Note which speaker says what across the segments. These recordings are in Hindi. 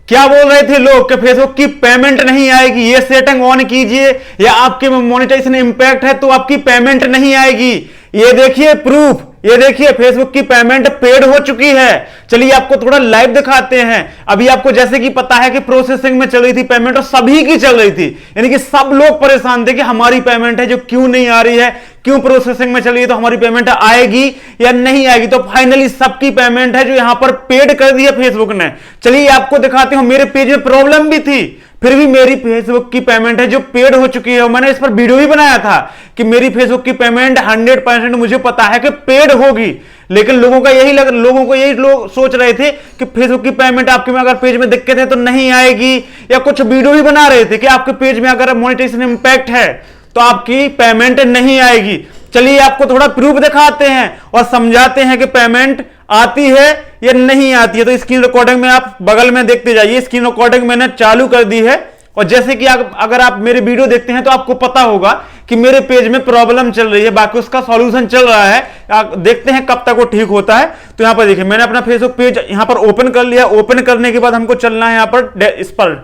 Speaker 1: क्या बोल रहे थे लोग कि फेसबुक की पेमेंट नहीं आएगी, ये सेटिंग ऑन कीजिए या आपके में मोनेटाइजेशन इंपैक्ट है तो आपकी पेमेंट नहीं आएगी। ये देखिए प्रूफ, ये देखिए फेसबुक की पेमेंट पेड हो चुकी है। चलिए आपको थोड़ा लाइव दिखाते हैं। अभी आपको जैसे कि पता है कि प्रोसेसिंग में चल रही थी पेमेंट और सभी की चल रही थी, यानी कि सब लोग परेशान थे कि हमारी पेमेंट है जो क्यों नहीं आ रही है, क्यों प्रोसेसिंग में चल रही है, तो हमारी पेमेंट आएगी या नहीं आएगी। तो फाइनली सबकी पेमेंट है जो यहां पर पेड कर दी है फेसबुक ने। चलिए आपको दिखाते हूं, मेरे पेज में प्रॉब्लम भी थी, फिर भी मेरी फेसबुक की पेमेंट है जो पेड हो चुकी है। मैंने इस पर वीडियो भी बनाया था कि मेरी फेसबुक की पेमेंट 100% मुझे पता है कि पेड होगी, लेकिन लोगों को यही लोग सोच रहे थे कि फेसबुक की पेमेंट आपके में अगर पेज में दिक्कत है तो नहीं आएगी, या कुछ वीडियो भी बना रहे थे कि आपके पेज में अगर मोनेटाइजेशन इंपैक्ट है तो आपकी पेमेंट नहीं आएगी। चलिए आपको थोड़ा प्रूफ दिखाते हैं और समझाते हैं कि पेमेंट आती है या नहीं आती है। तो स्क्रीन रिकॉर्डिंग में आप बगल में देखते जाइए, स्क्रीन रिकॉर्डिंग मैंने चालू कर दी है। और जैसे कि अगर आप मेरे वीडियो देखते हैं तो आपको पता होगा कि मेरे पेज में प्रॉब्लम चल रही है, बाकी उसका सॉल्यूशन चल रहा है। देखते हैं कब तक वो ठीक होता है। तो यहां पर देखिए मैंने अपना फेसबुक पेज यहां पर ओपन कर लिया। ओपन करने के बाद हमको चलना है यहां पर इस पर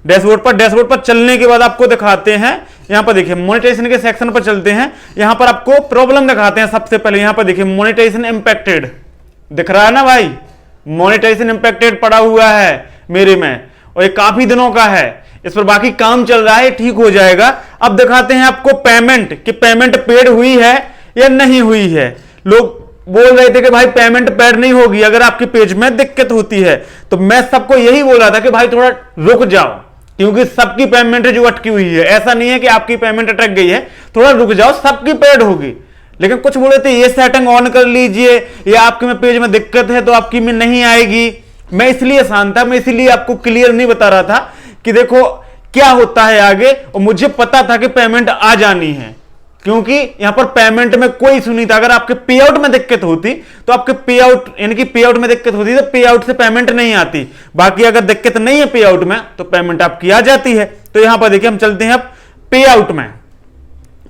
Speaker 1: डैशबोर्ड पर चलने के बाद आपको दिखाते हैं, यहां पर देखिए मोनेटाइजेशन के सेक्शन पर चलते हैं। यहां पर आपको प्रॉब्लम दिखाते हैं। सबसे पहले यहां पर देखिए मोनेटाइजेशन इंपैक्टेड दिख रहा है ना भाई, मोनेटाइजेशन इंपैक्टेड पड़ा हुआ है मेरे में, और ये काफी दिनों का है, इस पर बाकी काम चल रहा है, ठीक हो जाएगा। अब दिखाते हैं आपको पेमेंट कि पेमेंट पेड हुई है या नहीं हुई है। लोग बोल रहे थे कि भाई पेमेंट पेड नहीं होगी अगर आपके पेज में दिक्कत होती है, तो मैं सबको यही बोल रहा था कि भाई थोड़ा रुक जाओ, क्योंकि सबकी पेमेंट जो अटकी हुई है, ऐसा नहीं है कि आपकी पेमेंट अटक गई है, थोड़ा रुक जाओ, सबकी पेड होगी। लेकिन कुछ बोले थे ये सेटिंग ऑन कर लीजिए या आपके में पेज में दिक्कत है तो आपकी में नहीं आएगी। मैं इसलिए शांत था, मैं इसलिए आपको क्लियर नहीं बता रहा था कि देखो क्या होता है आगे, और मुझे पता था कि पेमेंट आ जानी है, क्योंकि यहां पर पेमेंट में कोई इशू नहीं था। अगर आपके पे आउट में दिक्कत होती तो आपके पे आउट यानी कि पे आउट में दिक्कत होती तो पे आउट से पेमेंट नहीं आती। बाकी अगर दिक्कत नहीं है पे आउट में तो पेमेंट आपकी आ जाती है। तो यहां पर देखिए हम चलते हैं अब पे आउट में।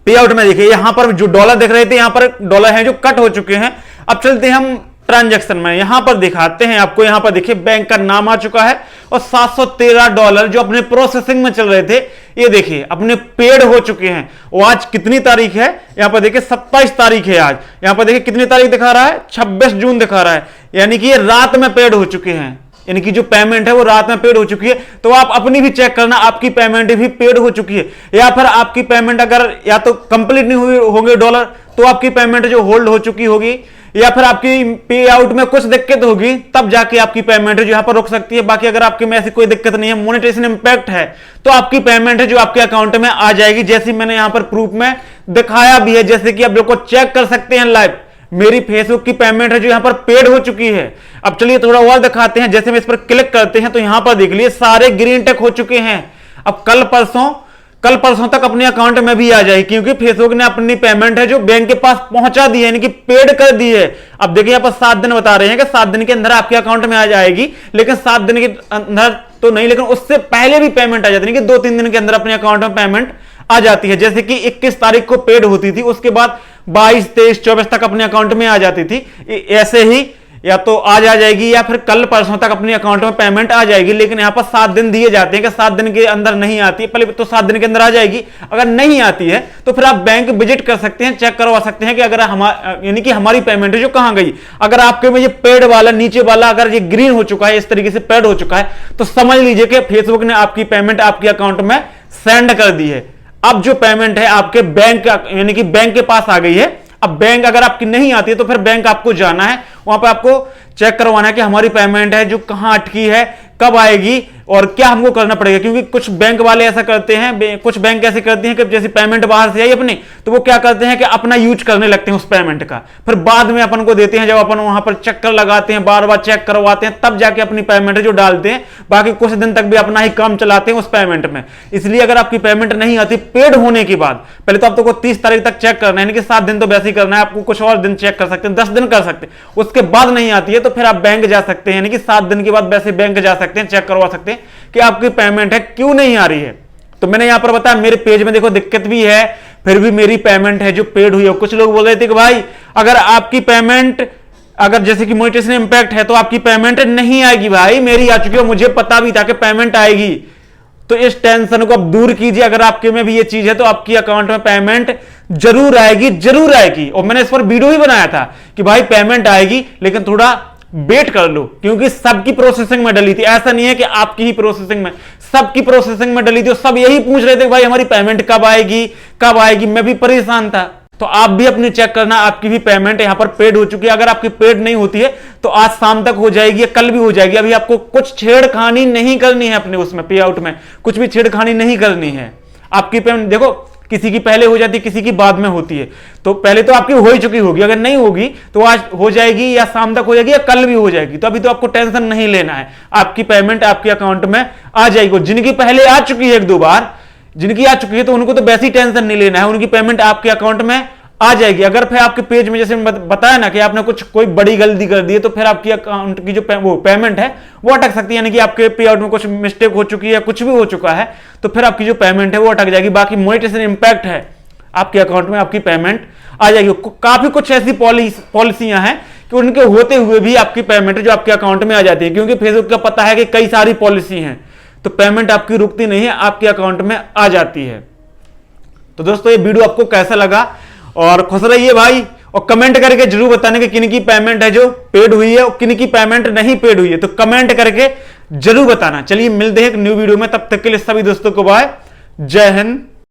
Speaker 1: पे आउट में देखिए यहां पर जो डॉलर दिख रहे थे, यहां पर डॉलर हैं जो कट हो चुके हैं। अब चलते हैं हम ट्रांजैक्शन में, यहां पर दिखाते हैं आपको। यहां पर देखिए बैंक का नाम आ चुका है और $713 जो अपने प्रोसेसिंग में चल रहे थे, ये देखिए अपने पेड हो चुके हैं। और आज कितनी तारीख है, यहां पर देखिए 27 तारीख है आज। यहां पर देखिए कितनी तारीख दिखा रहा है, 26 जून दिखा रहा है, यानी कि ये रात में पेड हो चुके हैं, यानी कि जो पेमेंट है वो रात में पेड हो चुकी है। तो आप अपनी भी चेक करना, आपकी पेमेंट भी पेड हो चुकी है, या फिर आपकी पेमेंट अगर या तो कंप्लीट नहीं हुई होंगे डॉलर तो आपकी पेमेंट जो होल्ड हो चुकी होगी, या फिर आपकी पे आउट में कुछ दिक्कत होगी तब जाके आपकी पेमेंट जो यहां पर रुक सकती है। बाकी अगर आपके में ऐसी कोई दिक्कत नहीं है, मोनेटाइजेशन इंपैक्ट है, तो आपकी पेमेंट है जो आपके अकाउंट में आ जाएगी, जैसे मैंने यहां पर प्रूफ में दिखाया भी है। जैसे कि आप लोग को चेक कर सकते हैं लाइव, मेरी फेसबुक की पेमेंट है जो यहां पर पेड हो चुकी है। अब चलिए थोड़ा और दिखाते हैं। जैसे हम इस पर क्लिक करते हैं तो यहां पर देख लिए सारे ग्रीन टिक हो चुके हैं। अब कल परसों तक अपने अकाउंट में भी आ जाएगी, क्योंकि फेसबुक ने अपनी पेमेंट है जो बैंक के पास पहुंचा दी है, यानी कि पेड कर दी है। अब देखिए यहां पर 7 दिन बता रहे हैं कि 7 दिन के अंदर आपके अकाउंट में आ जाएगी, लेकिन 7 दिन के अंदर तो नहीं, लेकिन उससे पहले भी पेमेंट आ जाती है कि 2-3 दिन के अंदर अपने अकाउंट में पेमेंट आ जाती है। जैसे कि 21 तारीख को पेड होती थी, उसके बाद 22, 23, 24 तक अपने अकाउंट में आ जाती थी। ऐसे ही या तो आज आ जाएगी या फिर कल परसों तक अपने अकाउंट में पेमेंट आ जाएगी, लेकिन यहां पर 7 दिन दिए जाते हैं कि 7 दिन के अंदर नहीं आती है, पहले तो 7 दिन के अंदर आ जाएगी। अगर नहीं आती है तो फिर आप बैंक विजिट कर सकते हैं, चेक करवा सकते हैं कि अगर यानी कि हमारी पेमेंट है जो कहां गई। अगर आपके में ये पेड वाला नीचे वाला अगर ये ग्रीन हो चुका है, इस तरीके से पेड हो चुका है, तो समझ लीजिए कि फेसबुक ने आपकी पेमेंट आपके अकाउंट में सेंड कर दी है। अब जो पेमेंट है आपके बैंक यानी कि बैंक के पास आ गई है। अब बैंक अगर आपकी नहीं आती है तो फिर बैंक आपको जाना है, वहां पे आपको चेक करवाना है कि हमारी पेमेंट है जो कहां अटकी है, कब आएगी और क्या हमको करना पड़ेगा। क्योंकि कुछ बैंक वाले ऐसा करते हैं, कुछ बैंक ऐसे करती हैं कि जैसे पेमेंट बाहर से आई अपनी, तो वो क्या करते हैं कि अपना यूज करने लगते हैं उस पेमेंट का, फिर बाद में अपन को देते हैं। जब अपन वहां पर चक्कर लगाते हैं, बार बार चेक करवाते हैं, तब जाके अपनी पेमेंट जो डालते हैं। बाकी कुछ दिन तक भी अपना ही काम चलाते हैं उस पेमेंट में। इसलिए अगर आपकी पेमेंट नहीं आती पेड होने के बाद, पहले तो आपको 30 तारीख तक चेक करना है, यानी कि 7 दिन तो वैसे ही करना है, आपको कुछ और दिन चेक कर सकते हैं, 10 दिन कर सकते हैं। उसके बाद नहीं आती है तो फिर आप बैंक जा सकते हैं, यानी कि 7 दिन के बाद वैसे बैंक जा सकते हैं, चेक करवा सकते हैं कि आपकी पेमेंट है क्यों नहीं आ रही है। तो मैंने यहां पर बताया मेरे पेज में देखो दिक्कत भी है, फिर भी मेरी पेमेंट है जो पेड हुई है। कुछ लोग बोल रहे थे कि भाई अगर आपकी पेमेंट अगर जैसे कि मोनेटाइजेशन इंपैक्ट है तो आपकी पेमेंट नहीं आएगी भाई, मेरी आ चुकी है, मुझे पता भी था कि पेमेंट आएगी। तो इस टेंशन को अब दूर कीजिए। अगर आपके में भी ये चीज है तो आपकी अकाउंट में पेमेंट जरूर आएगी, जरूर आएगी। और मैंने इस पर वीडियो भी बनाया था कि भाई पेमेंट आएगी लेकिन थोड़ा वेट कर लो, क्योंकि सबकी प्रोसेसिंग में डली थी। ऐसा नहीं है कि आपकी ही प्रोसेसिंग में, सबकी प्रोसेसिंग में डली थी। और सब यही पूछ रहे थे भाई हमारी पेमेंट कब आएगी, कब आएगी। मैं भी परेशान था। तो आप भी अपनी चेक करना, आपकी भी पेमेंट यहां पर पेड हो चुकी है। अगर आपकी पेड नहीं होती है तो आज शाम तक हो जाएगी या कल भी हो जाएगी। अभी आपको कुछ छेड़खानी नहीं करनी है अपने उसमें, पे आउट में कुछ भी छेड़खानी नहीं करनी है। आपकी पेमेंट देखो, किसी की पहले हो जाती है, किसी की बाद में होती है। तो पहले तो आपकी हो ही चुकी होगी, अगर नहीं होगी तो आज हो जाएगी या शाम तक हो जाएगी या कल भी हो जाएगी। तो अभी तो आपको टेंशन नहीं लेना है, आपकी पेमेंट आपके अकाउंट में आ जाएगी। जिनकी पहले आ चुकी है एक दो बार, जिनकी आ चुकी है तो उनको तो वैसी टेंशन नहीं लेना है, उनकी पेमेंट आपके अकाउंट में आ जाएगी। अगर फिर आपके पेज में जैसे बताया ना कि आपने कुछ कोई बड़ी गलती कर दी है तो फिर आपकी अकाउंट की जो वो पेमेंट है वो अटक सकती है, यानी कि आपके पे आउट में कुछ मिस्टेक हो चुकी है, कुछ भी हो चुका है तो फिर आपकी जो पेमेंट है वो अटक जाएगी। बाकी मोनेटाइजेशन इंपैक्ट है, आपके अकाउंट में आपकी पेमेंट आ जाएगी। काफी कुछ ऐसी पॉलिसियां हैं कि उनके होते हुए भी आपकी पेमेंट जो आपके अकाउंट में आ जाती है, क्योंकि फेसबुक का पता है कि कई सारी पॉलिसी हैं तो पेमेंट आपकी रुकती नहीं है, आपके अकाउंट में आ जाती है। तो दोस्तों ये वीडियो आपको कैसा लगा, और खुश रहिए भाई। और कमेंट करके जरूर बताने कि किन की पेमेंट है जो पेड हुई है और किन की पेमेंट नहीं पेड हुई है, तो कमेंट करके जरूर बताना। चलिए मिलते हैं एक न्यू वीडियो में, तब तक के लिए सभी दोस्तों को बाय, जय हिंद।